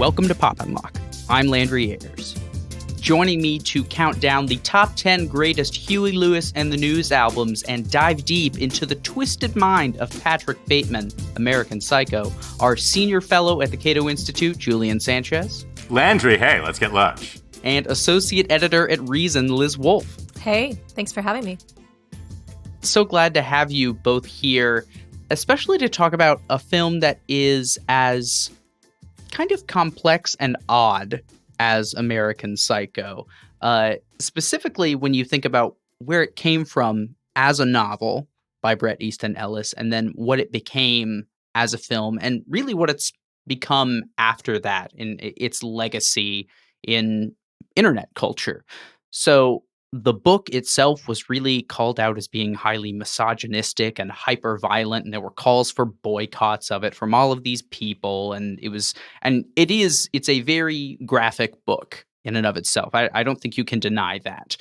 Welcome to Pop and Locke. I'm Landry Ayers. Joining me to count down the top 10 greatest Huey Lewis and the News albums and dive deep into the twisted mind of Patrick Bateman, American Psycho, our senior fellow at the Cato Institute, Julian Sanchez. Landry, hey, let's get lunch. And associate editor at Reason, Liz Wolfe. Hey, thanks for having me. So glad to have you both here, especially to talk about a film that is as kind of complex and odd as American Psycho. Specifically, when you think about where it came from as a novel by Easton Ellis, and then what it became as a film, and really what it's become after that in its legacy in internet culture. So the book itself was really called out as being highly misogynistic and hyper-violent, and there were calls for boycotts of it from all of these people, and it's a very graphic book in and of itself. I don't think you can deny that.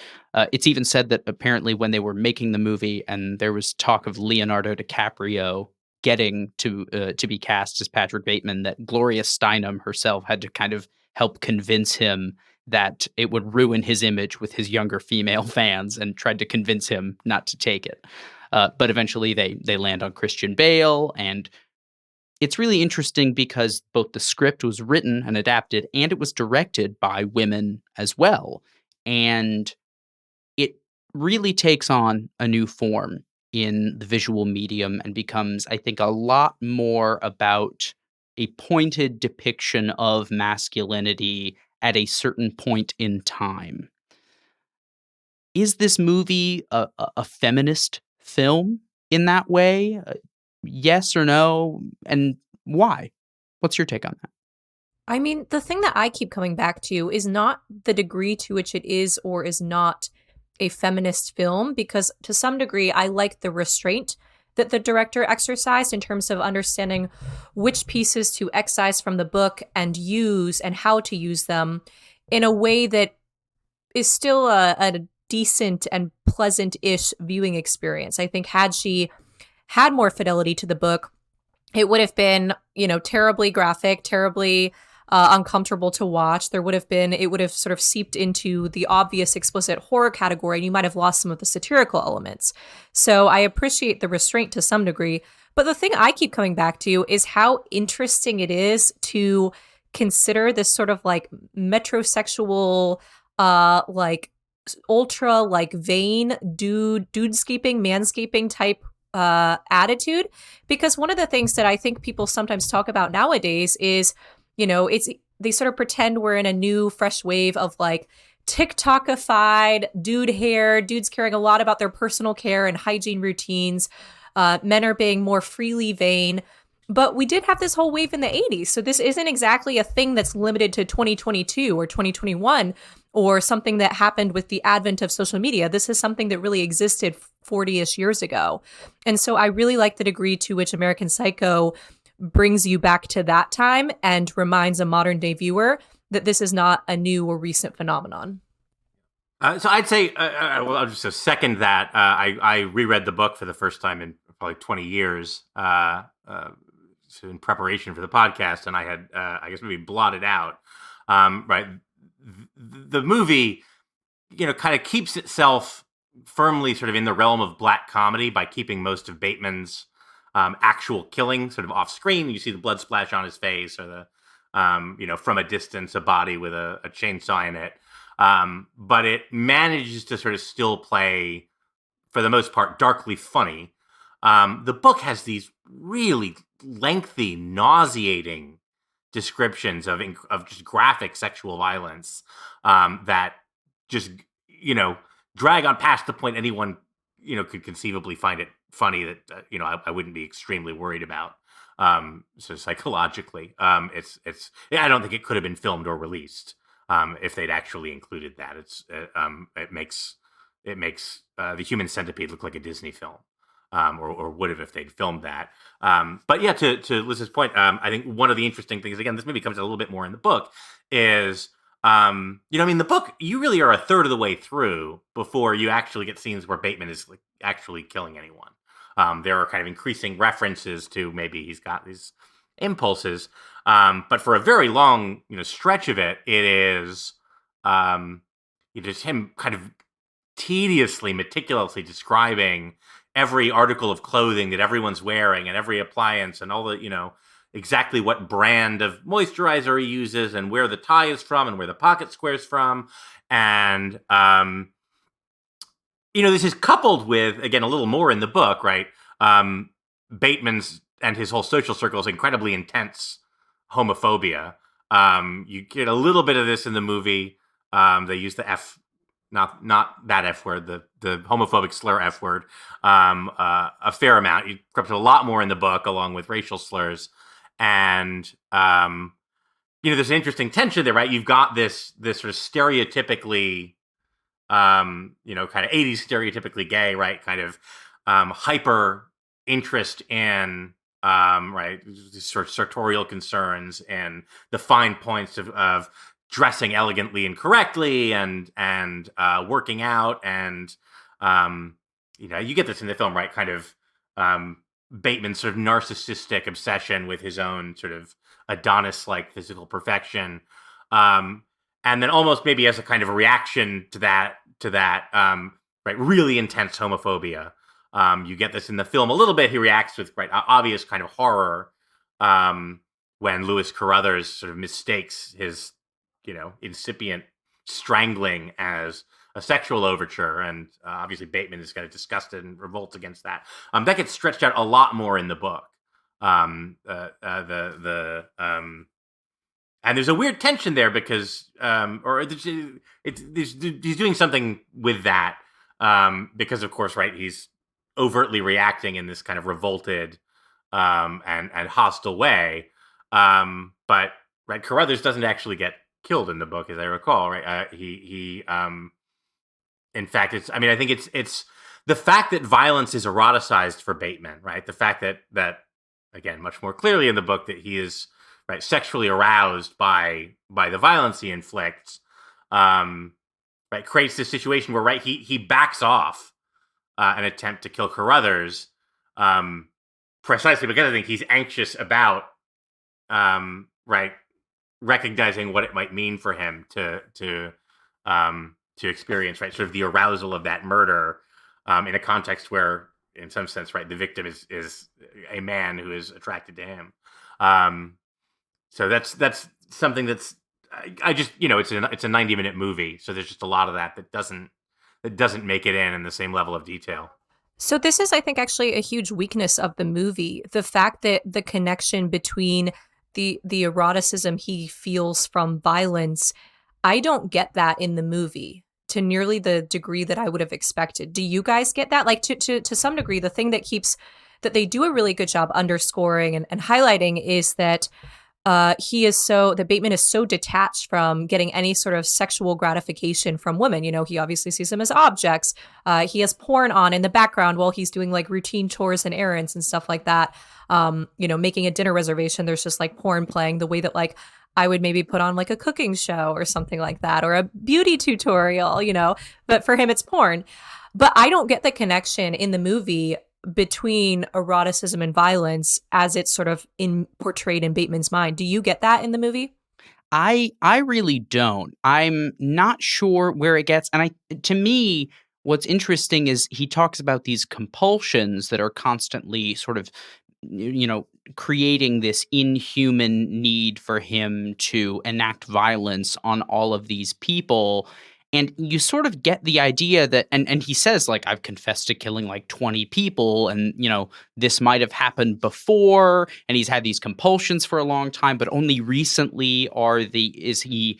It's even said that apparently when they were making the movie and there was talk of Leonardo DiCaprio getting to be cast as Patrick Bateman, that Gloria Steinem herself had to kind of help convince him that it would ruin his image with his younger female fans, and tried to convince him not to take it. But eventually they land on Christian Bale, and it's really interesting because both the script was written and adapted, and it was directed by women as well. And it really takes on a new form in the visual medium and becomes, I think, a lot more about a pointed depiction of masculinity at a certain point in time. Is this movie a feminist film in that way? Yes or no? And why? What's your take on that? I mean, the thing that I keep coming back to is not the degree to which it is or is not a feminist film, because to some degree, I like the restraint that the director exercised in terms of understanding which pieces to excise from the book and use and how to use them in a way that is still a decent and pleasant-ish viewing experience. I think had she had more fidelity to the book, it would have been, terribly graphic, terribly uncomfortable to watch. It would have sort of seeped into the obvious explicit horror category, and you might have lost some of the satirical elements. So I appreciate the restraint to some degree. But the thing I keep coming back to is how interesting it is to consider this sort of like metrosexual, ultra vain dudescaping, manscaping type attitude. Because one of the things that I think people sometimes talk about nowadays is, they sort of pretend we're in a new fresh wave of like TikTokified dude hair, dudes caring a lot about their personal care and hygiene routines. Men are being more freely vain. But we did have this whole wave in the 80s. So this isn't exactly a thing that's limited to 2022 or 2021 or something that happened with the advent of social media. This is something that really existed 40-ish years ago. And so I really like the degree to which American Psycho brings you back to that time and reminds a modern day viewer that this is not a new or recent phenomenon. So I'd say, I'll just second that. I reread the book for the first time in probably 20 years so in preparation for the podcast, and I had, I guess, maybe blotted out. Right, the movie, kind of keeps itself firmly sort of in the realm of black comedy by keeping most of Bateman's actual killing sort of off screen. You see the blood splash on his face, or the from a distance, a body with a chainsaw in it. But it manages to sort of still play, for the most part, darkly funny. The book has these really lengthy, nauseating descriptions of just graphic sexual violence that just, drag on past the point anyone, could conceivably find it funny that, I wouldn't be extremely worried about. So psychologically, I don't think it could have been filmed or released if they'd actually included that. It makes the Human Centipede look like a Disney film. Or would have if they'd filmed that. But yeah, to Liz's point, I think one of the interesting things, again, this maybe comes a little bit more in the book, is, the book, you really are a third of the way through before you actually get scenes where Bateman is like actually killing anyone. There are kind of increasing references to maybe he's got these impulses. But for a very long, stretch of it, it is just him kind of tediously, meticulously describing every article of clothing that everyone's wearing and every appliance and all the, exactly what brand of moisturizer he uses and where the tie is from and where the pocket square's from. And, this is coupled with, again, a little more in the book, right? Bateman's and his whole social circle's incredibly intense homophobia. You get a little bit of this in the movie. They use the F, not that F word, the homophobic slur F word, a fair amount. You come to a lot more in the book, along with racial slurs. And, there's an interesting tension there, right? You've got this sort of stereotypically, kind of 80s stereotypically gay, right? Kind of hyper interest in, right, sort of sartorial concerns and the fine points of dressing elegantly and correctly and working out. And, you get this in the film, right? Kind of Bateman's sort of narcissistic obsession with his own sort of Adonis-like physical perfection. And then almost maybe as a kind of a reaction to that, right, really intense homophobia. You get this in the film a little bit. He reacts with obvious kind of horror when Lewis Carruthers sort of mistakes his, incipient strangling as a sexual overture, and obviously Bateman is kind of disgusted and revolts against that. That gets stretched out a lot more in the book. And there's a weird tension there because, he's doing something with that because, of course, right, he's overtly reacting in this kind of revolted and hostile way. But right, Carruthers doesn't actually get killed in the book, as I recall. Right, in fact, I think it's the fact that violence is eroticized for Bateman, right? The fact that again, much more clearly in the book, that he is right sexually aroused by the violence he inflicts, right, creates this situation where he backs off an attempt to kill Carruthers, precisely because I think he's anxious about right recognizing what it might mean for him to experience, right, sort of the arousal of that murder in a context where, in some sense, right, the victim is a man who is attracted to him. So that's something that's I just it's a 90-minute movie, so there's just a lot of that doesn't make it in the same level of detail. So this is, I think, actually a huge weakness of the movie. The fact that the connection between the eroticism he feels from violence, I don't get that in the movie to nearly the degree that I would have expected. Do you guys get that? Like to some degree, the thing that they do a really good job underscoring and highlighting is that that Bateman is so detached from getting any sort of sexual gratification from women. He obviously sees them as objects. He has porn on in the background while he's doing like routine chores and errands and stuff like that. Making a dinner reservation, there's just like porn playing the way that like I would maybe put on like a cooking show or something like that, or a beauty tutorial, but for him it's porn. But I don't get the connection in the movie between eroticism and violence as it's sort of portrayed in Bateman's mind. Do you get that in the movie? I really don't. I'm not sure where it gets. And to me, what's interesting is he talks about these compulsions that are constantly sort of, creating this inhuman need for him to enact violence on all of these people. And you sort of get the idea that, and he says, like, I've confessed to killing like 20 people, and, this might have happened before, and he's had these compulsions for a long time, but only recently are they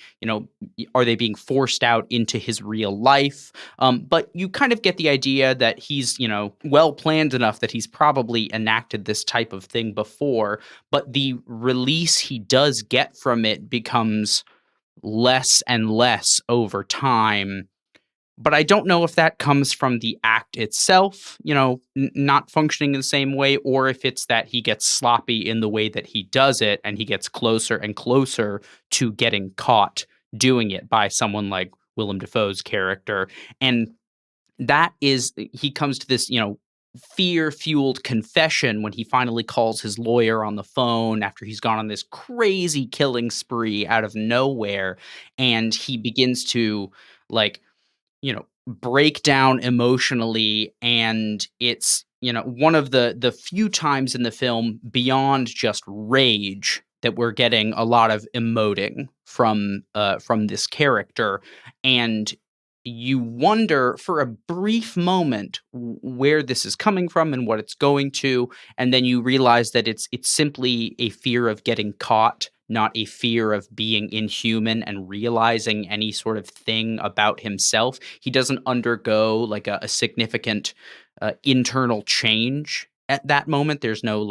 being forced out into his real life. But you kind of get the idea that he's, well planned enough that he's probably enacted this type of thing before, but the release he does get from it becomes less and less over time. But I don't know if that comes from the act itself, not functioning in the same way, or if it's that he gets sloppy in the way that he does it, and he gets closer and closer to getting caught doing it by someone like Willem Dafoe's character. And that is, he comes to this, fear-fueled confession when he finally calls his lawyer on the phone after he's gone on this crazy killing spree out of nowhere, and he begins to, like, break down emotionally, and it's, one of the few times in the film beyond just rage that we're getting a lot of emoting from this character, and you wonder for a brief moment where this is coming from and what it's going to, and then you realize that it's simply a fear of getting caught, not a fear of being inhuman and realizing any sort of thing about himself. He doesn't undergo like a significant internal change at that moment. There's no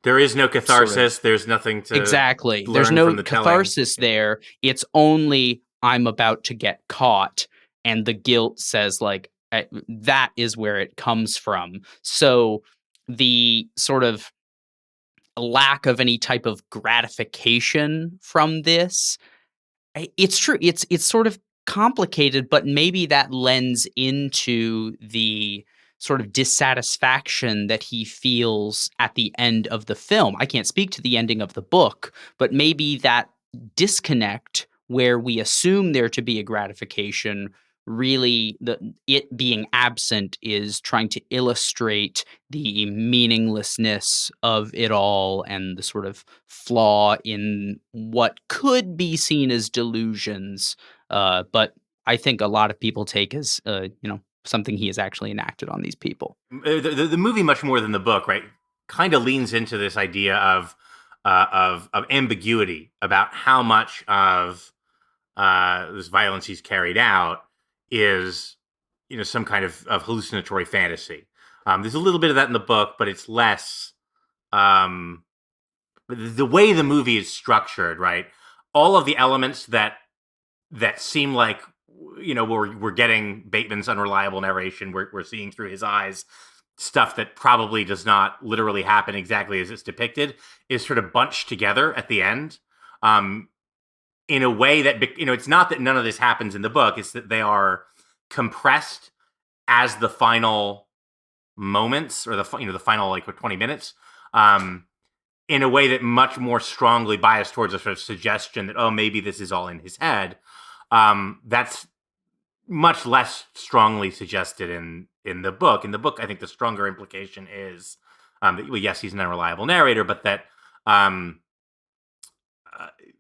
There is no sort of catharsis. There's nothing to exactly. There's learn no from the telling. catharsis there. It's only I'm about to get caught, and the guilt says that is where it comes from. So the sort of lack of any type of gratification from this, it's true. It's sort of complicated, but maybe that lends into the sort of dissatisfaction that he feels at the end of the film. I can't speak to the ending of the book, but maybe that disconnect where we assume there to be a gratification, really it being absent is trying to illustrate the meaninglessness of it all and the sort of flaw in what could be seen as delusions, but I think a lot of people take as something he has actually enacted on these people. The movie, much more than the book, right, kind of leans into this idea of ambiguity about how much of this violence he's carried out is, some kind of hallucinatory fantasy. There's a little bit of that in the book, but it's less. The way the movie is structured, right? All of the elements that seem like, we're getting Bateman's unreliable narration. We're seeing through his eyes stuff that probably does not literally happen exactly as it's depicted, is sort of bunched together at the end. In a way that, it's not that none of this happens in the book. It's that they are compressed as the final moments, or the final 20 minutes, in a way that much more strongly biased towards a sort of suggestion that, oh, maybe this is all in his head. That's much less strongly suggested in the book. In the book, I think the stronger implication is that, well, yes, he's an unreliable narrator, but that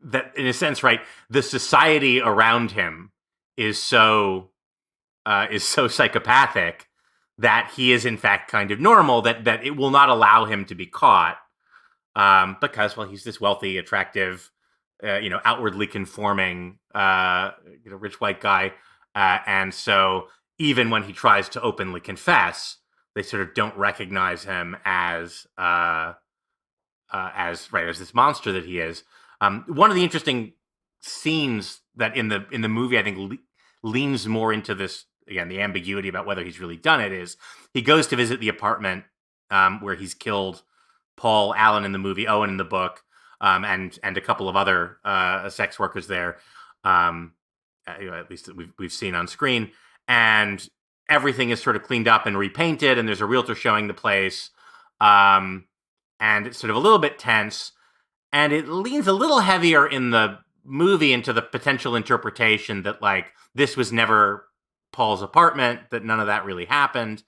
that in a sense, right, the society around him is so psychopathic that he is in fact kind of normal, that it will not allow him to be caught, because, well, he's this wealthy, attractive, outwardly conforming, rich white guy, and so even when he tries to openly confess, they sort of don't recognize him as this monster that he is. One of the interesting scenes that in the movie, I think, leans more into this, again, the ambiguity about whether he's really done it, is he goes to visit the apartment where he's killed Paul Allen in the movie, Owen in the book, and a couple of other sex workers there, at least that we've seen on screen, and everything is sort of cleaned up and repainted, and there's a realtor showing the place, and it's sort of a little bit tense. And it leans a little heavier in the movie into the potential interpretation that, like, this was never Paul's apartment, that none of that really happened.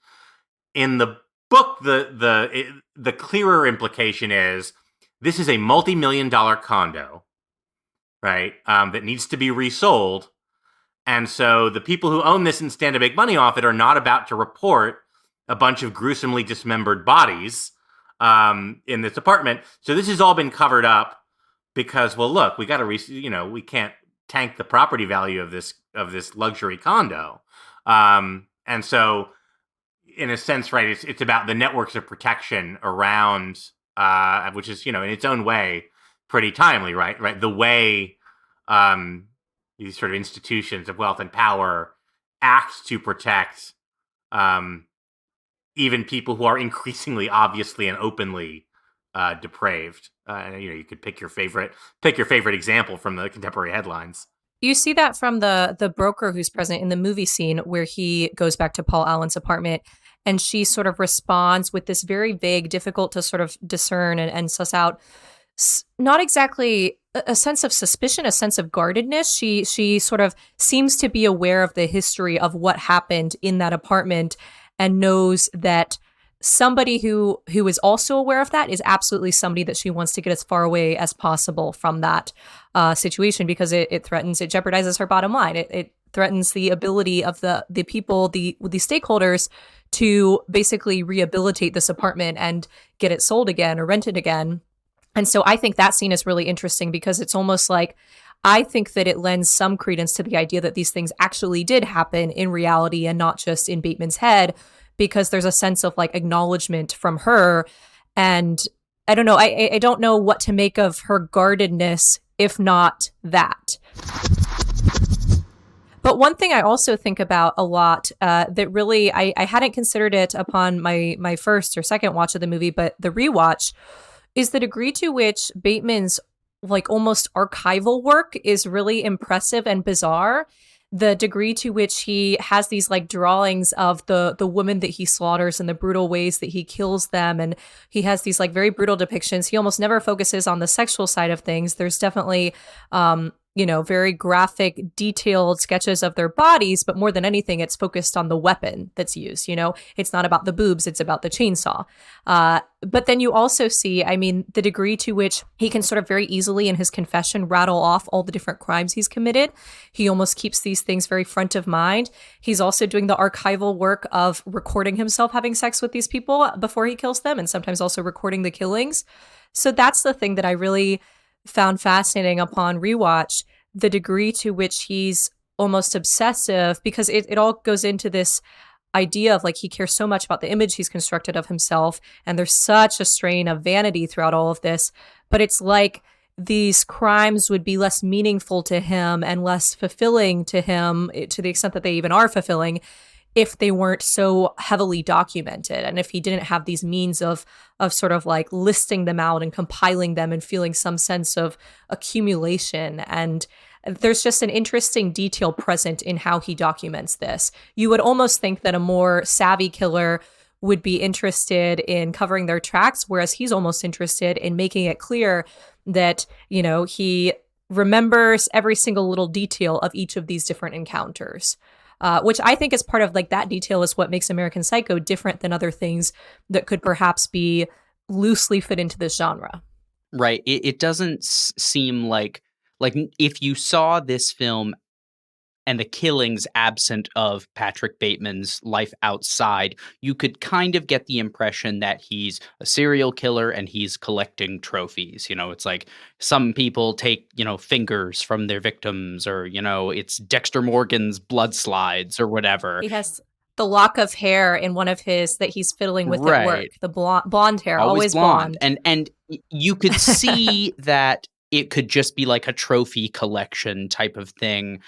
In the book, the clearer implication is this is a multi-million-dollar condo, right, that needs to be resold. And so the people who own this and stand to make money off it are not about to report a bunch of gruesomely dismembered bodies in this apartment. So this has all been covered up because, well, look, we got to, we can't tank the property value of this luxury condo. And so, in a sense, right, it's about the networks of protection around, which is, in its own way, pretty timely, right? Right, the way these sort of institutions of wealth and power act to protect even people who are increasingly, obviously, and openly depraved. You could pick your favorite example from the contemporary headlines. You see that from the broker who's present in the movie scene where he goes back to Paul Allen's apartment, And she sort of responds with this very vague, difficult to sort of discern and suss out, not exactly a sense of suspicion, a sense of guardedness. She sort of seems to be aware of the history of what happened in that apartment and knows that somebody who is also aware of that is absolutely somebody that she wants to get as far away as possible from that situation, because it jeopardizes her bottom line. It threatens the ability of the people, the stakeholders, to basically rehabilitate this apartment and get it sold again or rented again. And so I think that scene is really interesting because it's almost like, I think that it lends some credence to the idea that these things actually did happen in reality and not just in Bateman's head, because there's a sense of like acknowledgement from her. And I don't know, I don't know what to make of her guardedness, if not that. But one thing I also think about a lot that really, I hadn't considered it upon my first or second watch of the movie, but the rewatch, is the degree to which Bateman's like almost archival work is really impressive and bizarre. The degree to which he has these like drawings of the woman that he slaughters and the brutal ways that he kills them. And he has these like very brutal depictions. He almost never focuses on the sexual side of things. There's definitely, very graphic, detailed sketches of their bodies, but more than anything, it's focused on the weapon that's used. It's not about the boobs, it's about the chainsaw. But then you also see, the degree to which he can sort of very easily in his confession rattle off all the different crimes he's committed. He almost keeps these things very front of mind. He's also doing the archival work of recording himself having sex with these people before he kills them, and sometimes also recording the killings. So that's the thing that I really found fascinating upon rewatch, the degree to which he's almost obsessive, because it all goes into this idea of like he cares so much about the image he's constructed of himself, and there's such a strain of vanity throughout all of this, but it's like these crimes would be less meaningful to him and less fulfilling to him, to the extent that they even are fulfilling, if they weren't so heavily documented, and if he didn't have these means of sort of like listing them out and compiling them and feeling some sense of accumulation. And there's just an interesting detail present in how he documents this. You would almost think that a more savvy killer would be interested in covering their tracks, whereas he's almost interested in making it clear that, he remembers every single little detail of each of these different encounters. Which I think is part of like that detail is what makes American Psycho different than other things that could perhaps be loosely fit into this genre. Right. It doesn't seem like if you saw this film and the killings absent of Patrick Bateman's life outside, you could kind of get the impression that he's a serial killer and he's collecting trophies. It's like some people take, fingers from their victims, or, it's Dexter Morgan's blood slides or whatever. He has the lock of hair in one of his that he's fiddling with at work. The blonde hair, always blonde. And you could see that it could just be like a trophy collection type of thing.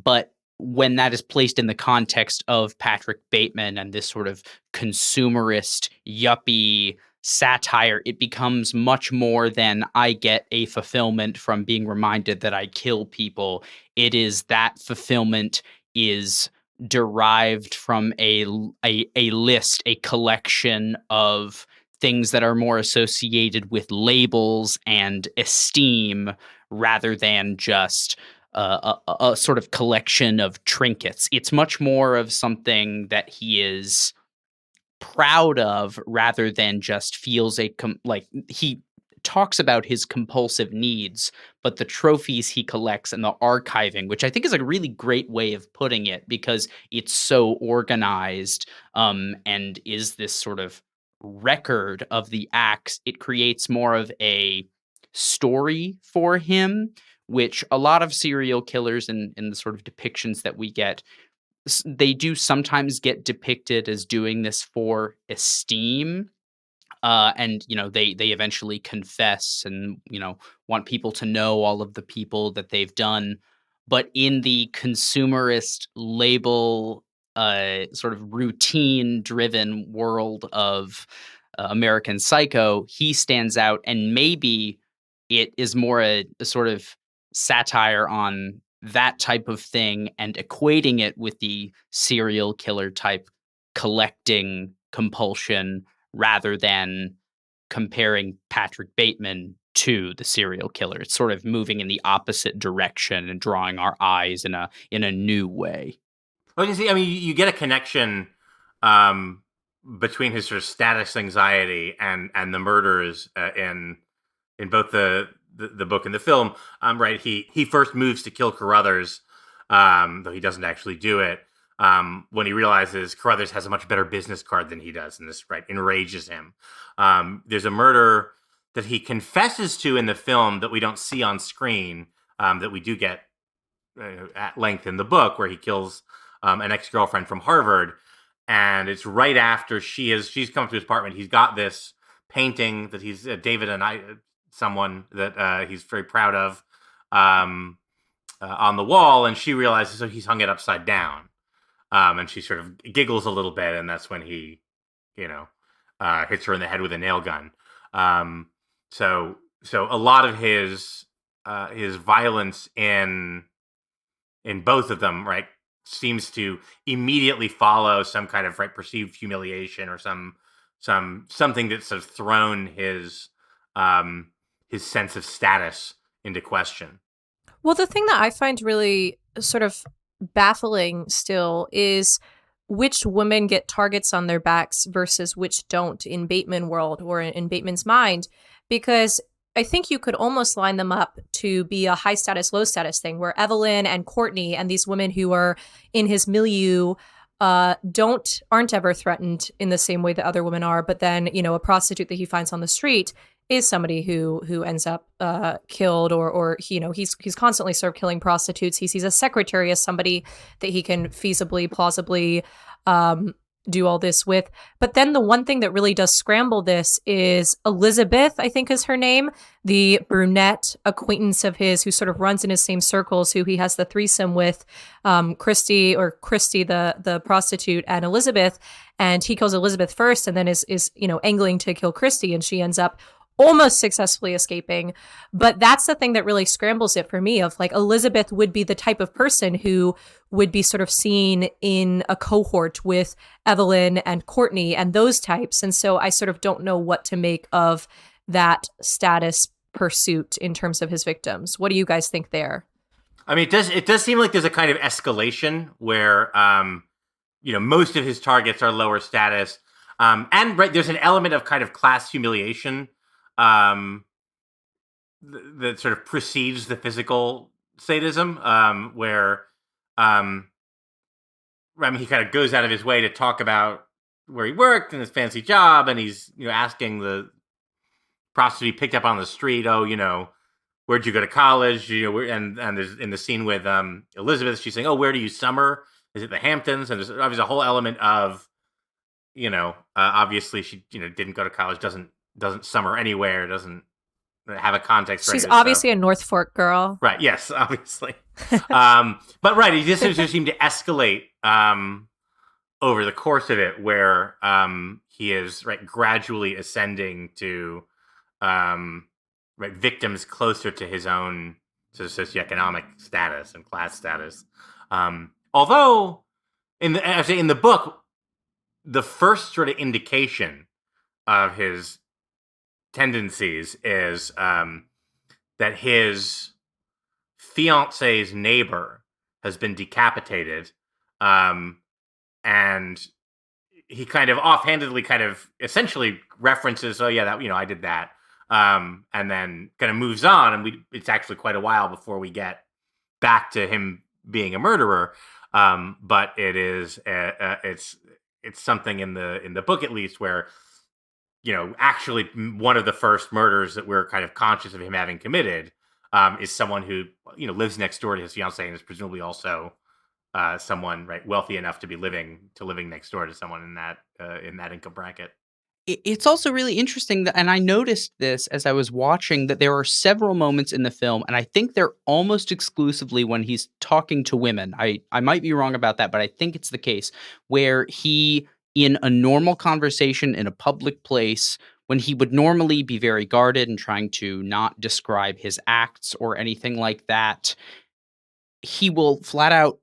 But when that is placed in the context of Patrick Bateman and this sort of consumerist, yuppie satire, it becomes much more than I get a fulfillment from being reminded that I kill people. It is that fulfillment is derived from a list, a collection of things that are more associated with labels and esteem rather than just a sort of collection of trinkets. It's much more of something that he is proud of rather than just feels he talks about his compulsive needs, but the trophies he collects and the archiving, which I think is a really great way of putting it because it's so organized and is this sort of record of the acts, it creates more of a story for him, which a lot of serial killers in the sort of depictions that we get, they do sometimes get depicted as doing this for esteem. And, they eventually confess and, want people to know all of the people that they've done. But in the consumerist label, sort of routine-driven world of American Psycho, he stands out, and maybe it is more a sort of satire on that type of thing and equating it with the serial killer type collecting compulsion rather than comparing Patrick Bateman to the serial killer. It's sort of moving in the opposite direction and drawing our eyes in a new way. Well, you see, I mean, you get a connection um, between his sort of status anxiety and the murders in both the book and the film. Right, he first moves to kill Carruthers, though he doesn't actually do it. When he realizes Carruthers has a much better business card than he does, and this enrages him. There's a murder that he confesses to in the film that we don't see on screen, that we do get at length in the book, where he kills an ex-girlfriend from Harvard, and it's right after she's come to his apartment. He's got this painting that he's David and someone that he's very proud of on the wall, and she realizes he's hung it upside down. And she sort of giggles a little bit, and that's when he, hits her in the head with a nail gun. So a lot of his violence in both of them, right, seems to immediately follow some kind of perceived humiliation or something that's sort of thrown his sense of status into question. Well, the thing that I find really sort of baffling still is which women get targets on their backs versus which don't in Bateman world or in Bateman's mind, because I think you could almost line them up to be a high status, low status thing, where Evelyn and Courtney and these women who are in his milieu aren't ever threatened in the same way that other women are. But then, a prostitute that he finds on the street is somebody who ends up killed, or he's constantly sort of killing prostitutes. He sees a secretary as somebody that he can feasibly, plausibly do all this with. But then the one thing that really does scramble this is Elizabeth, I think is her name, the brunette acquaintance of his who sort of runs in his same circles, who he has the threesome with, Christy, the prostitute, and Elizabeth. And he kills Elizabeth first and then is angling to kill Christy, and she ends up almost successfully escaping. But that's the thing that really scrambles it for me, of Elizabeth would be the type of person who would be sort of seen in a cohort with Evelyn and Courtney and those types. And so I sort of don't know what to make of that status pursuit in terms of his victims. What do you guys think there? I mean, it does seem like there's a kind of escalation where, most of his targets are lower status. And there's an element of kind of class humiliation that sort of precedes the physical sadism, where he kind of goes out of his way to talk about where he worked and his fancy job, and he's asking the prostitute he picked up on the street, where'd you go to college? And there's in the scene with Elizabeth, she's saying, where do you summer? Is it the Hamptons? And there's a whole element of obviously she didn't go to college, doesn't summer anywhere, doesn't have a context. She's obviously a North Fork girl, right? Yes, obviously. But he just seemed to escalate over the course of it, where he is gradually ascending to victims closer to his own socioeconomic status and class status. Although in the book, the first sort of indication of his tendencies is that his fiance's neighbor has been decapitated, and he kind of offhandedly essentially references, I did that, and then kind of moves on, and it's actually quite a while before we get back to him being a murderer, but it is it's something in the book, at least, where actually one of the first murders that we're kind of conscious of him having committed is someone who lives next door to his fiancée, and is presumably also someone wealthy enough to be living next door to someone in that income bracket. It's also really interesting and I noticed this as I was watching, that there are several moments in the film, and I think they're almost exclusively when he's talking to women. I might be wrong about that, but I think it's the case, where he, in a normal conversation in a public place, when he would normally be very guarded and trying to not describe his acts or anything like that, he will flat out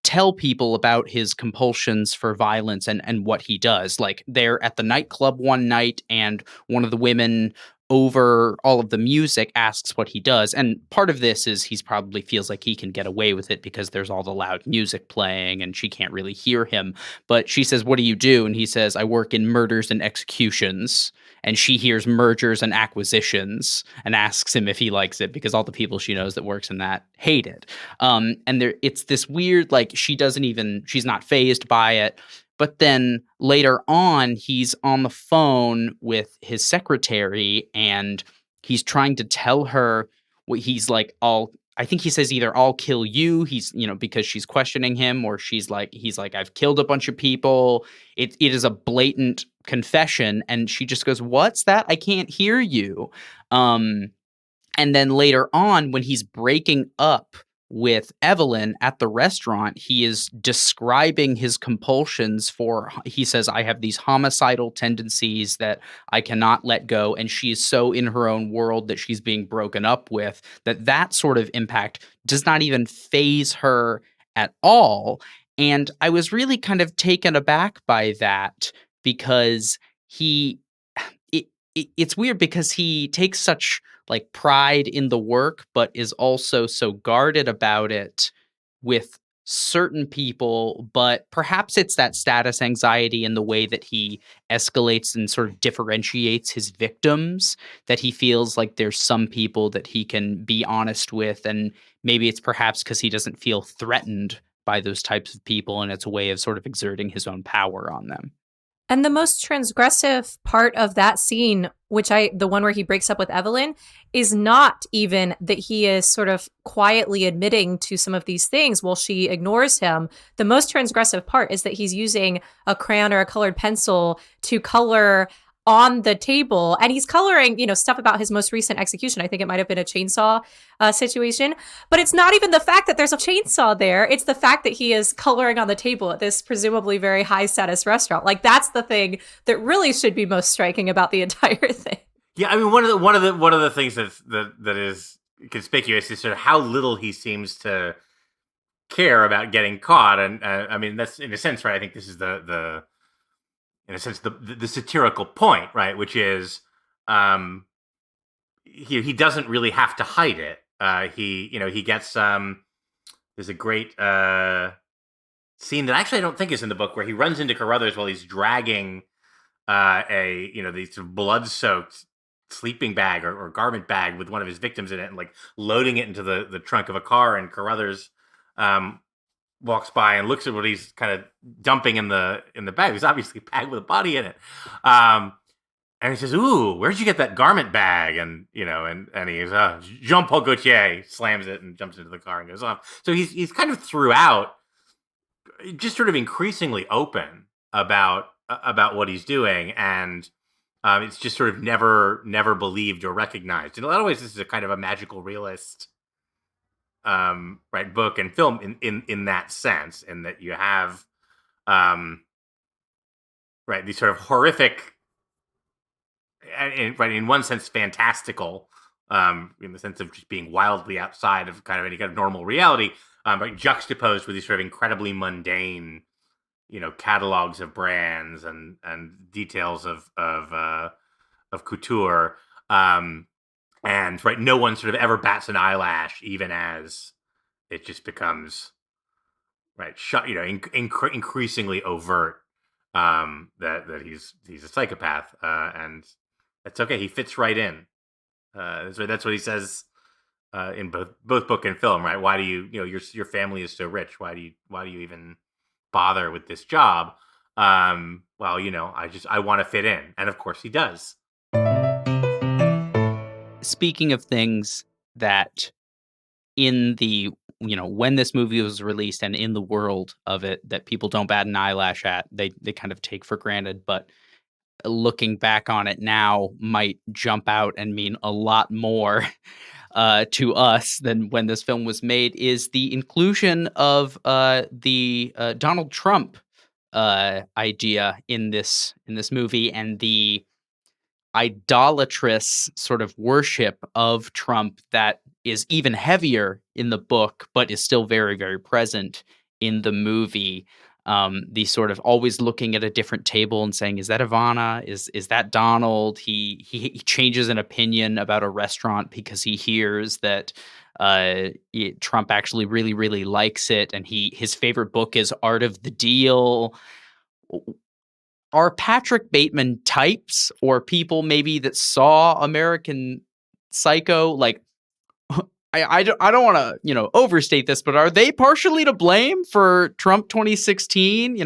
tell people about his compulsions for violence and what he does. Like, they're at the nightclub one night, and one of the women over all of the music asks what he does. And part of this is he's probably feels like he can get away with it because there's all the loud music playing and she can't really hear him. But she says, "What do you do?" And he says, "I work in murders and executions." And she hears mergers and acquisitions and asks him if he likes it, because all the people she knows that works in that hate it. And it's this weird, like, she's not phased by it. But then later on, he's on the phone with his secretary, and he's trying to tell her what he's like, I think he says either "I'll kill you," because she's questioning him, or he's like, "I've killed a bunch of people." It is a blatant confession, and she just goes, "What's that? I can't hear you." Um, and then later on, when he's breaking up with Evelyn at the restaurant, he is describing his compulsions he says, "I have these homicidal tendencies that I cannot let go." And she is so in her own world that she's being broken up with, that sort of impact does not even phase her at all. And I was really kind of taken aback by that, because he, it's weird because he takes such like pride in the work, but is also so guarded about it with certain people. But perhaps it's that status anxiety in the way that he escalates and sort of differentiates his victims, that he feels like there's some people that he can be honest with. And maybe it's perhaps because he doesn't feel threatened by those types of people, and it's a way of sort of exerting his own power on them. And the most transgressive part of that scene, the one where he breaks up with Evelyn, is not even that he is sort of quietly admitting to some of these things while she ignores him. The most transgressive part is that he's using a crayon or a colored pencil to color on the table, and he's coloring, stuff about his most recent execution. I think it might have been a chainsaw situation, but it's not even the fact that there's a chainsaw there. It's the fact that he is coloring on the table at this presumably very high status restaurant. Like, that's the thing that really should be most striking about the entire thing. Yeah, I mean, one of the things that is conspicuous is sort of how little he seems to care about getting caught, and I mean, that's in a sense, right? I think this is the in a sense the satirical point, right? Which is, he doesn't really have to hide it. He gets there's a great scene that actually I don't think is in the book, where he runs into Carruthers while he's dragging these sort of blood-soaked sleeping bag or garment bag with one of his victims in it, and like loading it into the trunk of a car, and Carruthers walks by and looks at what he's kind of dumping in the bag. It's obviously a bag with a body in it. And he says, "Ooh, where'd you get that garment bag?" And and he goes, "Jean-Paul Gaultier," slams it and jumps into the car and goes off. So he's kind of throughout just sort of increasingly open about what he's doing, and it's just sort of never believed or recognized. In a lot of ways, this is a kind of a magical realist book and film in that sense, in that you have these sort of horrific, in one sense fantastical, in the sense of just being wildly outside of kind of any kind of normal reality, juxtaposed with these sort of incredibly mundane, catalogs of brands and details of couture, and no one sort of ever bats an eyelash, even as it just becomes increasingly overt, that he's a psychopath, and that's okay. He fits right in. That's what he says in both book and film, right? Why do your family is so rich? Why do you even bother with this job? Well, I want to fit in, and of course he does. Speaking of things that in the when this movie was released and in the world of it that people don't bat an eyelash at, they kind of take for granted, but looking back on it now might jump out and mean a lot more to us than when this film was made, is the inclusion of the Donald Trump idea in this movie, and the idolatrous sort of worship of Trump that is even heavier in the book, but is still very, very present in the movie. The sort of always looking at a different table and saying, "Is that Ivana? Is that Donald?" He changes an opinion about a restaurant because he hears that Trump actually really really likes it, and his favorite book is Art of the Deal. Are Patrick Bateman types or people maybe that saw American Psycho like I don't want to, overstate this, but are they partially to blame for Trump 2016?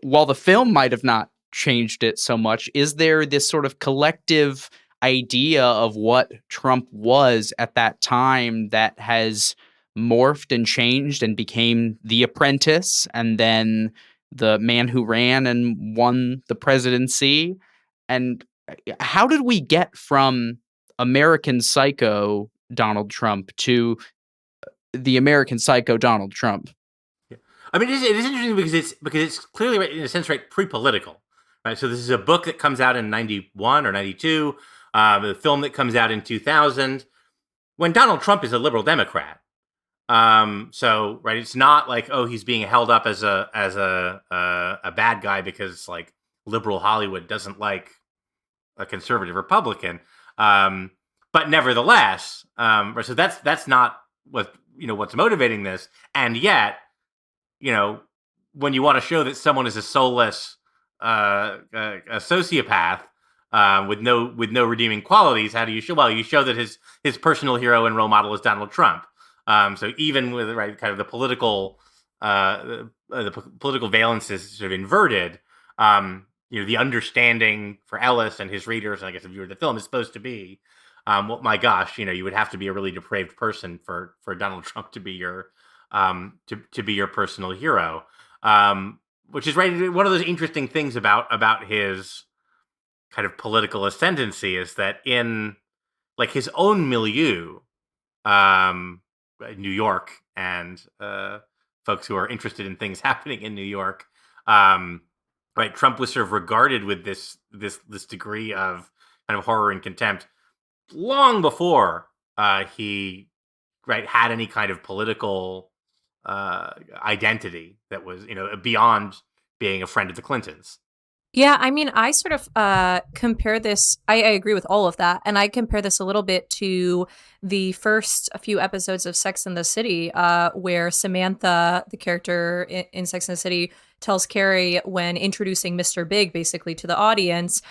While the film might have not changed it so much, is there this sort of collective idea of what Trump was at that time that has morphed and changed and became The Apprentice and then the man who ran and won the presidency? And how did we get from American Psycho Donald Trump to the American Psycho Donald Trump? Yeah. I mean, it is interesting because it's clearly, right, in a sense, right, pre-political, right? So this is a book that comes out in 91 or 92, the film that comes out in 2000, when Donald Trump is a liberal Democrat. So right, it's not like, oh, he's being held up as a bad guy because like liberal Hollywood doesn't like a conservative Republican. But nevertheless, so that's not what's motivating this. And yet, when you want to show that someone is a soulless, a sociopath with no redeeming qualities, how do you show? Well, you show that his personal hero and role model is Donald Trump. So even with kind of the political valence is sort of inverted. The understanding for Ellis and his readers, and I guess if you were the film, is supposed to be, well, my gosh, you would have to be a really depraved person for Donald Trump to be your to be your personal hero, which is right. One of those interesting things about his kind of political ascendancy is that in like his own milieu, New York and folks who are interested in things happening in New York, right? Trump was sort of regarded with this degree of kind of horror and contempt long before he had any kind of political identity that was beyond being a friend of the Clintons. Yeah, I mean, I sort of compare this. I agree with all of that, and I compare this a little bit to the first few episodes of Sex and the City, where Samantha, the character in Sex and the City, tells Carrie when introducing Mr. Big basically to the audience,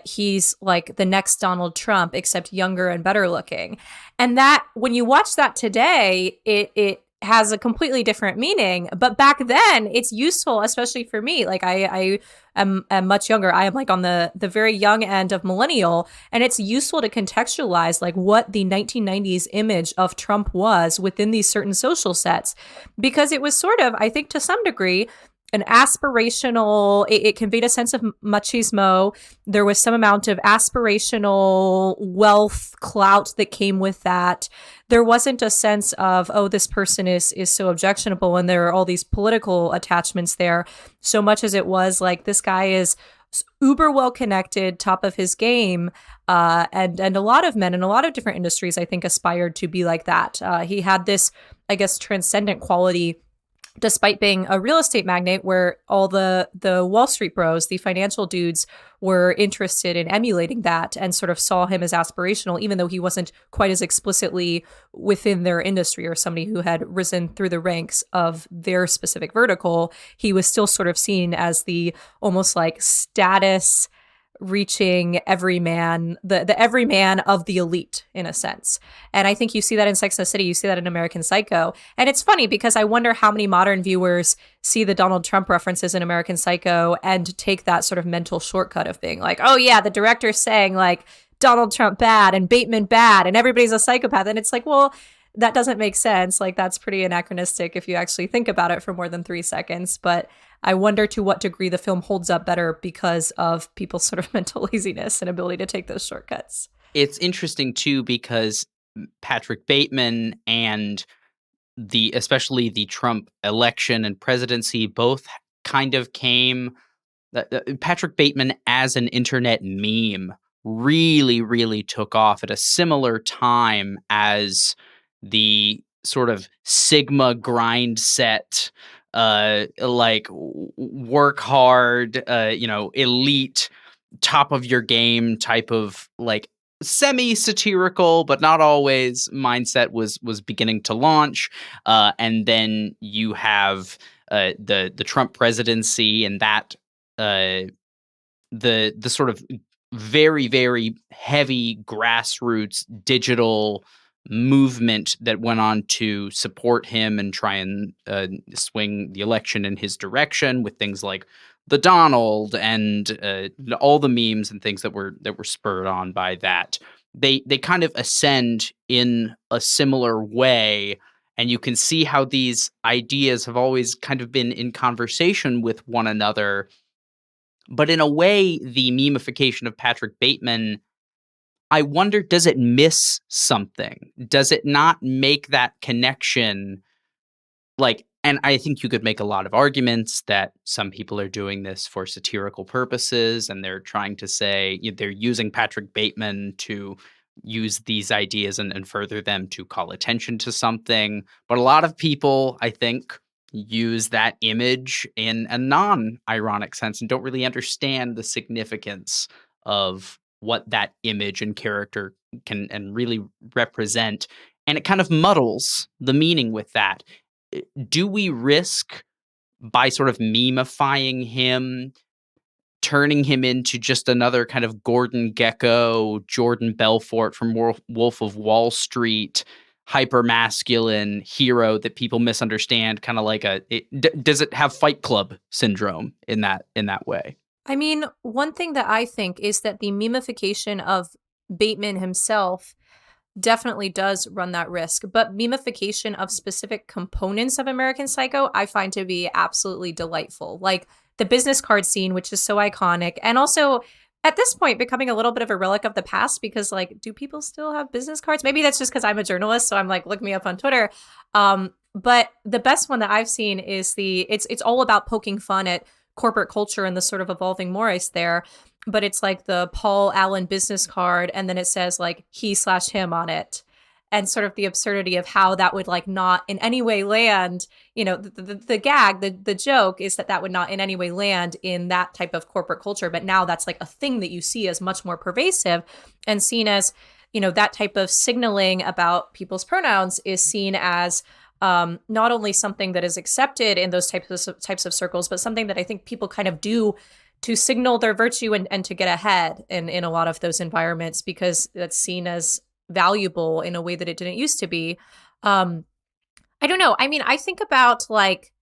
he's like the next Donald Trump, except younger and better looking. And that when you watch that today, it has a completely different meaning. But back then, it's useful, especially for me. Like I am much younger. I am like on the very young end of millennial, and it's useful to contextualize like what the 1990s image of Trump was within these certain social sets, because it was sort of, I think, to some degree, an aspirational, it conveyed a sense of machismo. There was some amount of aspirational wealth clout that came with that. There wasn't a sense of, oh, this person is so objectionable and there are all these political attachments there, so much as it was like, this guy is uber well connected, top of his game, and a lot of men in a lot of different industries, I think, aspired to be like that. He had this, I guess, transcendent quality, despite being a real estate magnate, where all the Wall Street bros, the financial dudes, were interested in emulating that and sort of saw him as aspirational, even though he wasn't quite as explicitly within their industry or somebody who had risen through the ranks of their specific vertical. He was still sort of seen as the almost like status reaching everyman, the everyman of the elite in a sense. And I think you see that in Sex and the City, you see that in American Psycho. And it's funny because I wonder how many modern viewers see the Donald Trump references in American Psycho and take that sort of mental shortcut of being like, oh yeah, the director's saying like Donald Trump bad and Bateman bad and everybody's a psychopath. And it's like, well, that doesn't make sense. Like, that's pretty anachronistic if you actually think about it for more than 3 seconds. But I wonder to what degree the film holds up better because of people's sort of mental laziness and ability to take those shortcuts. It's interesting, too, because Patrick Bateman and especially the Trump election and presidency both kind of came. Patrick Bateman as an internet meme really, really took off at a similar time as the sort of Sigma grind set, like work hard, elite, top of your game type of like semi-satirical but not always mindset was beginning to launch. And then you have the Trump presidency, and that the sort of very, very heavy grassroots digital movement that went on to support him and try and swing the election in his direction, with things like the Donald and all the memes and things that were spurred on by that. They kind of ascend in a similar way, and you can see how these ideas have always kind of been in conversation with one another. But in a way, the memification of Patrick Bateman, I wonder, does it miss something? Does it not make that connection? Like, and I think you could make a lot of arguments that some people are doing this for satirical purposes, and they're trying to say they're using Patrick Bateman to use these ideas and further them to call attention to something. But a lot of people, I think, use that image in a non-ironic sense and don't really understand the significance of what that image and character can and really represent. And it kind of muddles the meaning with that. Do we risk, by sort of memifying him, turning him into just another kind of Gordon Gekko, Jordan Belfort from Wolf of Wall Street, hyper-masculine hero that people misunderstand, kind of like does it have Fight Club syndrome in that way? I mean, one thing that I think is that the memification of Bateman himself definitely does run that risk, but memification of specific components of American Psycho I find to be absolutely delightful. Like the business card scene, which is so iconic, and also at this point becoming a little bit of a relic of the past, because like, do people still have business cards? Maybe that's just because I'm a journalist, so I'm like, look me up on Twitter. But the best one that I've seen is it's all about poking fun at corporate culture and the sort of evolving mores there. But it's like the Paul Allen business card, and then it says like he/him on it, and sort of the absurdity of how that would like not in any way land, the gag, the joke is that would not in any way land in that type of corporate culture. But now that's like a thing that you see as much more pervasive and seen as, that type of signaling about people's pronouns is seen as not only something that is accepted in those types of circles, but something that I think people kind of do to signal their virtue and to get ahead in a lot of those environments, because that's seen as valuable in a way that it didn't used to be. I don't know. I mean, I think about like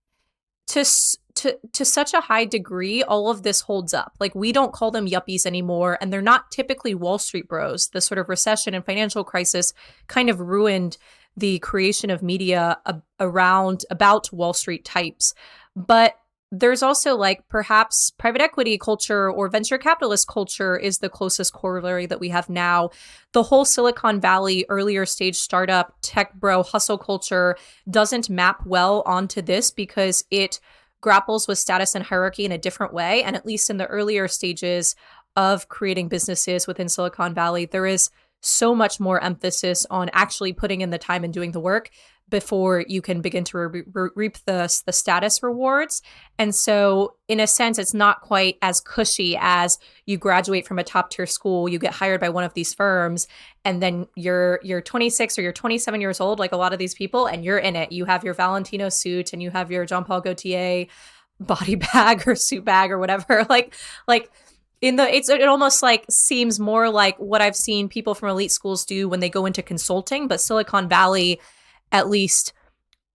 to such a high degree, all of this holds up. Like we don't call them yuppies anymore, and they're not typically Wall Street bros. The sort of recession and financial crisis kind of ruined the creation of media about Wall Street types. But there's also like perhaps private equity culture or venture capitalist culture is the closest corollary that we have now. The whole Silicon Valley earlier stage startup tech bro hustle culture doesn't map well onto this because it grapples with status and hierarchy in a different way. And at least in the earlier stages of creating businesses within Silicon Valley, there is so much more emphasis on actually putting in the time and doing the work before you can begin to reap the status rewards. And so in a sense, it's not quite as cushy as you graduate from a top tier school, you get hired by one of these firms, and then you're 26 or you're 27 years old, like a lot of these people, and you're in it. You have your Valentino suit and you have your Jean Paul Gaultier body bag or suit bag or whatever. It almost like seems more like what I've seen people from elite schools do when they go into consulting, but Silicon Valley, at least,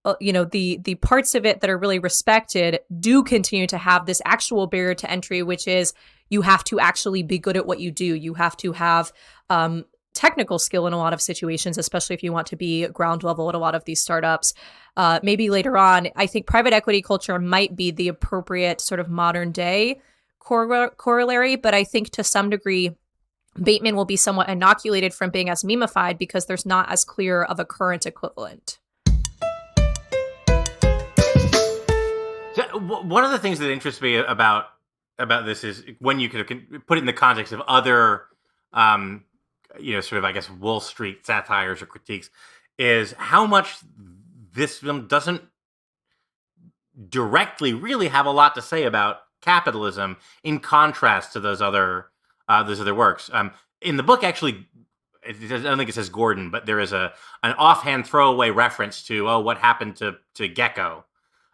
the parts of it that are really respected do continue to have this actual barrier to entry, which is you have to actually be good at what you do. You have to have technical skill in a lot of situations, especially if you want to be ground level at a lot of these startups. Maybe later on, I think private equity culture might be the appropriate sort of modern day corollary, but I think to some degree, Bateman will be somewhat inoculated from being as memified because there's not as clear of a current equivalent. So, one of the things that interests me about this is when you could put it in the context of other, sort of, I guess, Wall Street satires or critiques, is how much this film doesn't directly really have a lot to say about capitalism, in contrast to those other works. In the book, actually, I don't think it says Gordon, but there is an offhand throwaway reference to what happened to Gecko.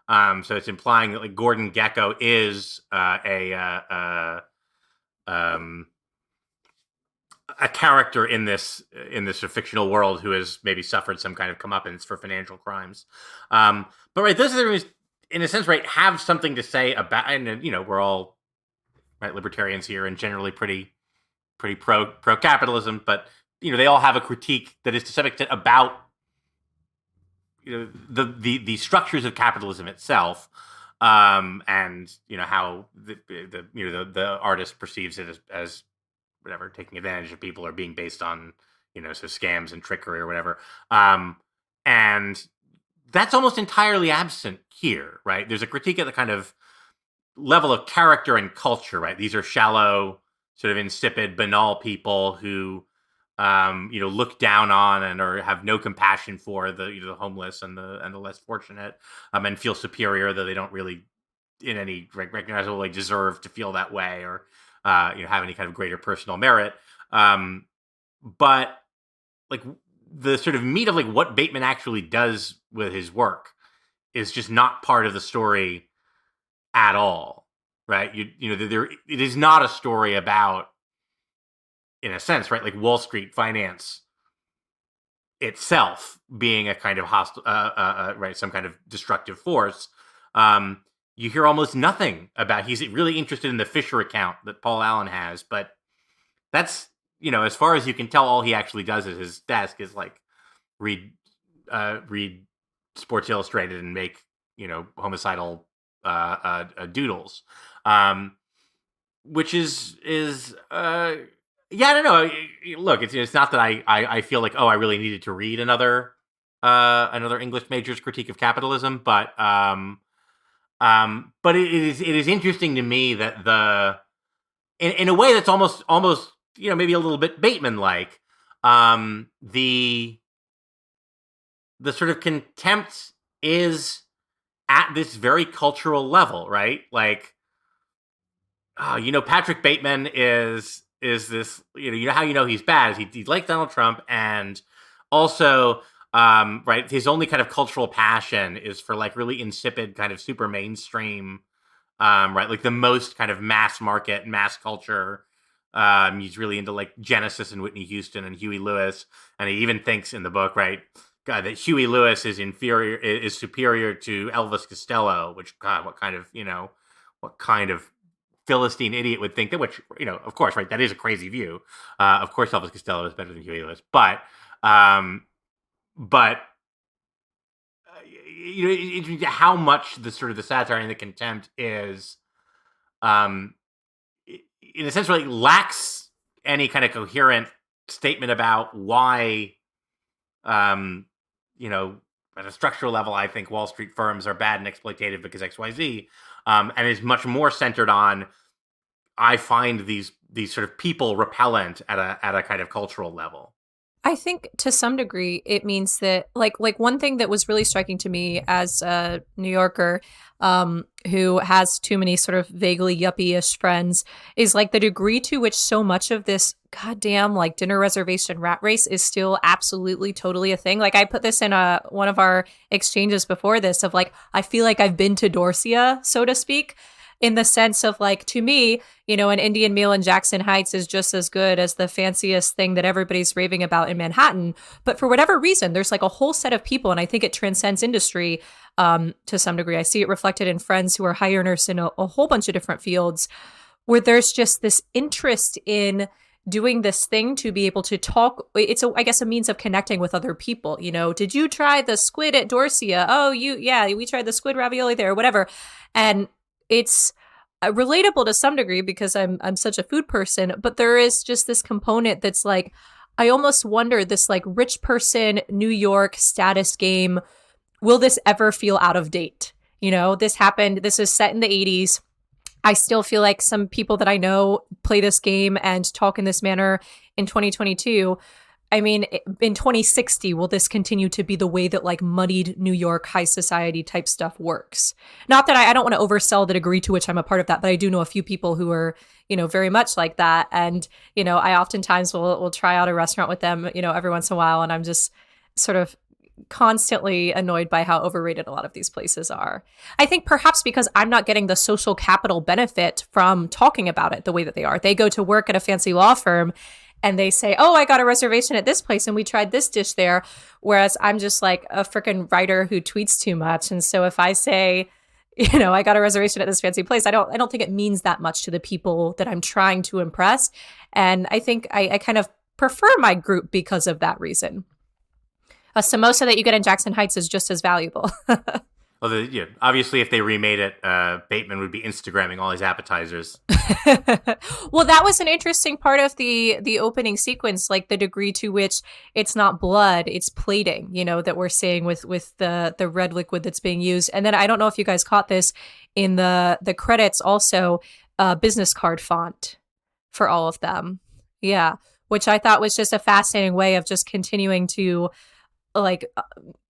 So it's implying that like Gordon Gecko is a character in this fictional world who has maybe suffered some kind of comeuppance for financial crimes. But right, those are in a sense, right, have something to say about, and we're all right libertarians here and generally pretty pro capitalism, but they all have a critique that is to some extent about the structures of capitalism itself, and how the artist perceives it as whatever, taking advantage of people or being based on so scams and trickery or whatever, and that's almost entirely absent here, right? There's a critique at the kind of level of character and culture, right? These are shallow, sort of insipid, banal people who look down on or have no compassion for the homeless and the less fortunate, and feel superior, though they don't really in any recognizable way deserve to feel that way or have any kind of greater personal merit. But like the sort of meat of like what Bateman actually does with his work is just not part of the story at all, right? It is not a story about, in a sense, right, like Wall Street finance itself being a kind of hostile, right, some kind of destructive force. You hear almost nothing about. He's really interested in the Fisher account that Paul Allen has, but that's as far as you can tell, all he actually does at his desk is like read Sports Illustrated and make homicidal doodles, which is I don't know. Look, it's not that I feel like I really needed to read another English major's critique of capitalism, but it is interesting to me that in a way that's almost maybe a little bit Bateman like, the sort of contempt is at this very cultural level, right? Like, Patrick Bateman is this, how he's bad is he likes Donald Trump, and also right, his only kind of cultural passion is for like really insipid kind of super mainstream, right, like the most kind of mass market, mass culture. He's really into like Genesis and Whitney Houston and Huey Lewis, and he even thinks in the book, right, God, that Huey Lewis is superior to Elvis Costello, which, God, what kind of Philistine idiot would think that, which, of course, right, that is a crazy view. Of course, Elvis Costello is better than Huey Lewis, but how much the sort of the satire and the contempt is, in a sense, really lacks any kind of coherent statement about why, at a structural level, I think Wall Street firms are bad and exploitative because XYZ, and is much more centered on, I find these sort of people repellent at a kind of cultural level. I think to some degree it means that like one thing that was really striking to me as a New Yorker who has too many sort of vaguely yuppie-ish friends is like the degree to which so much of this goddamn like dinner reservation rat race is still absolutely totally a thing. Like I put this in one of our exchanges before this of like, I feel like I've been to Dorsia, so to speak, in the sense of like, to me, an Indian meal in Jackson Heights is just as good as the fanciest thing that everybody's raving about in Manhattan. But for whatever reason, there's like a whole set of people, and I think it transcends industry to some degree. I see it reflected in friends who are high earners in a whole bunch of different fields, where there's just this interest in doing this thing to be able to talk. It's I guess a means of connecting with other people. Did you try the squid at Dorsia? Oh, we tried the squid ravioli there, or whatever. And it's relatable to some degree because I'm such a food person, but there is just this component that's like, I almost wonder, this like rich person, New York status game, will this ever feel out of date? This happened, this is set in the 80s. I still feel like some people that I know play this game and talk in this manner in 2022. I mean, in 2060, will this continue to be the way that like muddied New York high society type stuff works? Not that I don't want to oversell the degree to which I'm a part of that, but I do know a few people who are, very much like that. And, I oftentimes will try out a restaurant with them, every once in a while. And I'm just sort of constantly annoyed by how overrated a lot of these places are. I think perhaps because I'm not getting the social capital benefit from talking about it the way that they are. They go to work at a fancy law firm and they say, oh, I got a reservation at this place and we tried this dish there. Whereas I'm just like a freaking writer who tweets too much. And so if I say, I got a reservation at this fancy place, I don't think it means that much to the people that I'm trying to impress. And I think I kind of prefer my group because of that reason. A samosa that you get in Jackson Heights is just as valuable. Well, obviously, if they remade it, Bateman would be Instagramming all his appetizers. Well, that was an interesting part of the opening sequence, like the degree to which it's not blood, it's plating, that we're seeing with the red liquid that's being used. And then I don't know if you guys caught this in the credits, also business card font for all of them. Yeah, which I thought was just a fascinating way of just continuing to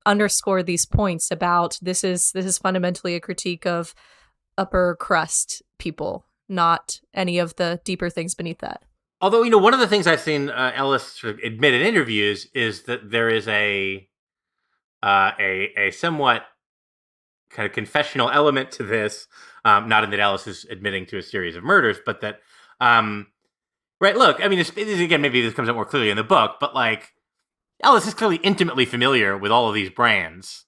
underscore these points about this is fundamentally a critique of upper crust people, not any of the deeper things beneath that. Although, one of the things I've seen Ellis sort of admit in interviews is that there is a somewhat kind of confessional element to this. Not in that Ellis is admitting to a series of murders, but that, right, look, I mean, this, again, maybe this comes out more clearly in the book, but like, Ellis is clearly intimately familiar with all of these brands.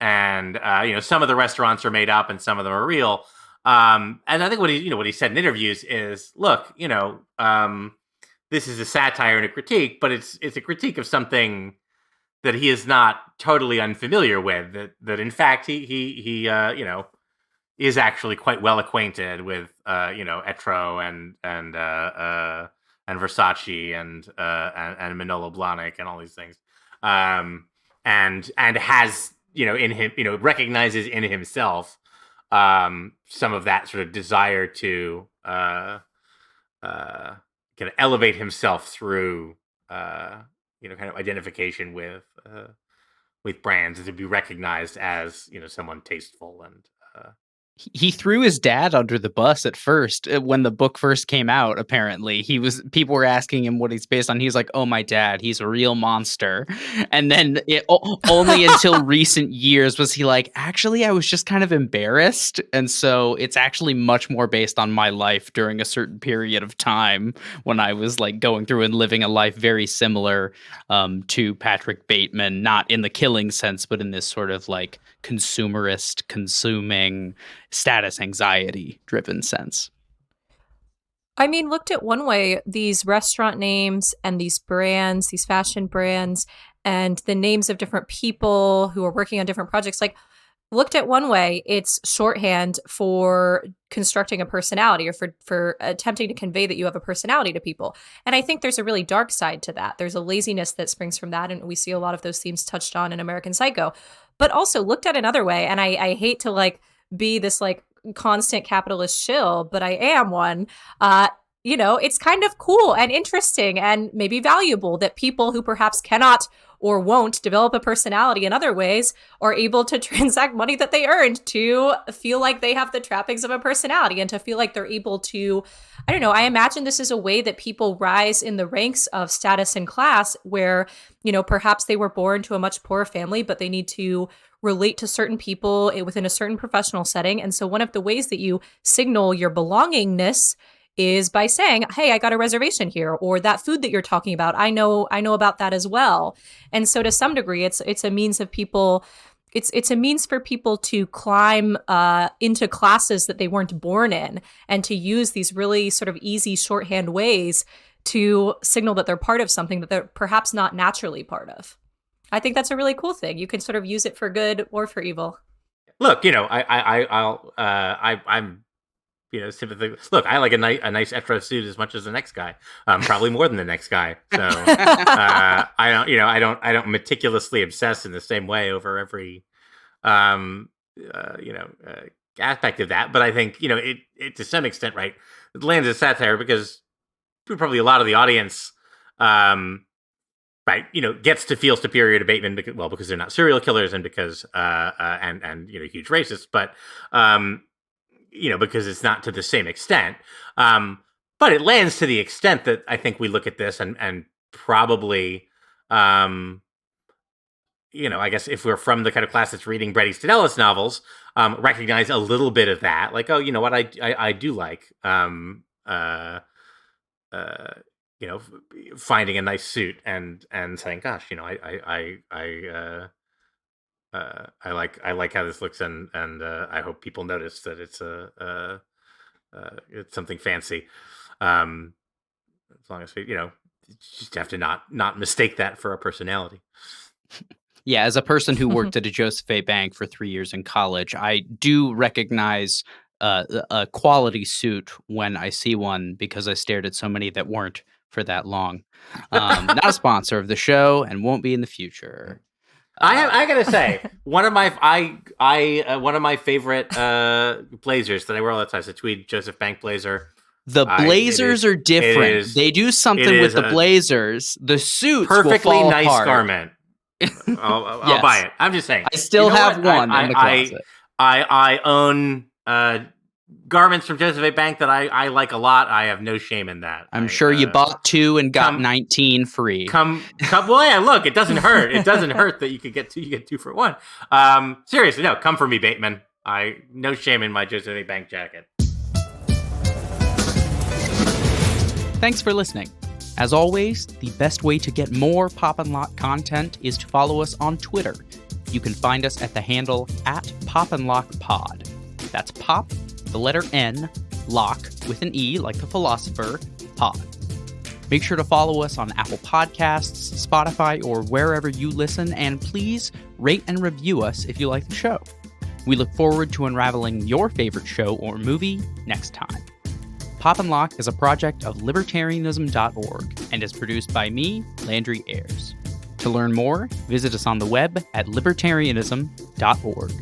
And, some of the restaurants are made up and some of them are real. And I think what he said in interviews is, look, this is a satire and a critique, but it's a critique of something that he is not totally unfamiliar with, that in fact, he is actually quite well acquainted with, Etro and Versace and Manolo Blahnik and all these things, and has in him recognizes in himself some of that sort of desire to kind of elevate himself through kind of identification with brands, and to be recognized as someone tasteful and. He threw his dad under the bus at first when the book first came out. Apparently, people were asking him what he's based on. He's like, "Oh, my dad, he's a real monster." And then only until recent years was he like, "Actually, I was just kind of embarrassed." And so it's actually much more based on my life during a certain period of time when I was like going through and living a life very similar to Patrick Bateman, not in the killing sense, but in this sort of like consumerist, consuming, status anxiety driven sense. I mean, looked at one way, these restaurant names and these brands, these fashion brands, and the names of different people who are working on different projects, like looked at one way, it's shorthand for constructing a personality or for attempting to convey that you have a personality to people. And I think there's a really dark side to that. There's a laziness that springs from that. And we see a lot of those themes touched on in American Psycho. But also looked at another way, and I hate to like be this like constant capitalist shill, but I am one. It's kind of cool and interesting and maybe valuable that people who perhaps cannot or won't develop a personality in other ways are able to transact money that they earned to feel like they have the trappings of a personality and to feel like they're able to, I don't know, I imagine this is a way that people rise in the ranks of status and class where, perhaps they were born to a much poorer family, but they need to relate to certain people within a certain professional setting. And so one of the ways that you signal your belongingness is by saying, hey, I got a reservation here, or that food that you're talking about, I know about that as well. And so to some degree, it's a means of people, it's a means for people to climb into classes that they weren't born in, and to use these really sort of easy shorthand ways to signal that they're part of something that they're perhaps not naturally part of. I think that's a really cool thing. You can sort of use it for good or for evil. Look, I'm sympathetic. Look, I like a nice Etro suit as much as the next guy. Probably more than the next guy. So I don't meticulously obsess in the same way over every aspect of that. But I think it to some extent, right, it lands as satire because probably a lot of the audience right, gets to feel superior to Bateman because they're not serial killers and because and huge racists, but because it's not to the same extent. But it lands to the extent that I think we look at this and probably, I guess if we're from the kind of class that's reading Bret Easton Ellis novels, recognize a little bit of that. Like, oh, you know what, I do like, finding a nice suit and saying, gosh, I like how this looks, and I hope people notice that it's it's something fancy. As long as you just have to not mistake that for a personality. Yeah, as a person who worked at a Joseph A. Bank for 3 years in college, I do recognize a quality suit when I see one because I stared at so many that weren't for that long. Not a sponsor of the show and won't be in the future. I gotta say, one of my favorite blazers that I wear all the time is a tweed Joseph Bank blazer. The blazers are different. They do something with the blazers. The suits perfectly will fall nice apart. garment. I'll buy it. I'm just saying. I still have one in the closet. I own garments from Joseph A. Bank that I like a lot. I have no shame in that. I'm sure you bought 2 and got 19 free. Well, yeah, look, it doesn't hurt. It doesn't hurt that you could get 2. You get 2 for 1. Seriously, no, come for me, Bateman. No shame in my Joseph A. Bank jacket. Thanks for listening. As always, the best way to get more Pop and Lock content is to follow us on Twitter. You can find us at the handle @PopandLockPod. That's Pop, the letter N, Lock with an E like the philosopher, pod. Make sure to follow us on Apple Podcasts, Spotify, or wherever you listen, and please rate and review us if you like the show. We look forward to unraveling your favorite show or movie next time. Pop and Lock is a project of libertarianism.org and is produced by me, Landry Ayers. To learn more, visit us on the web at libertarianism.org.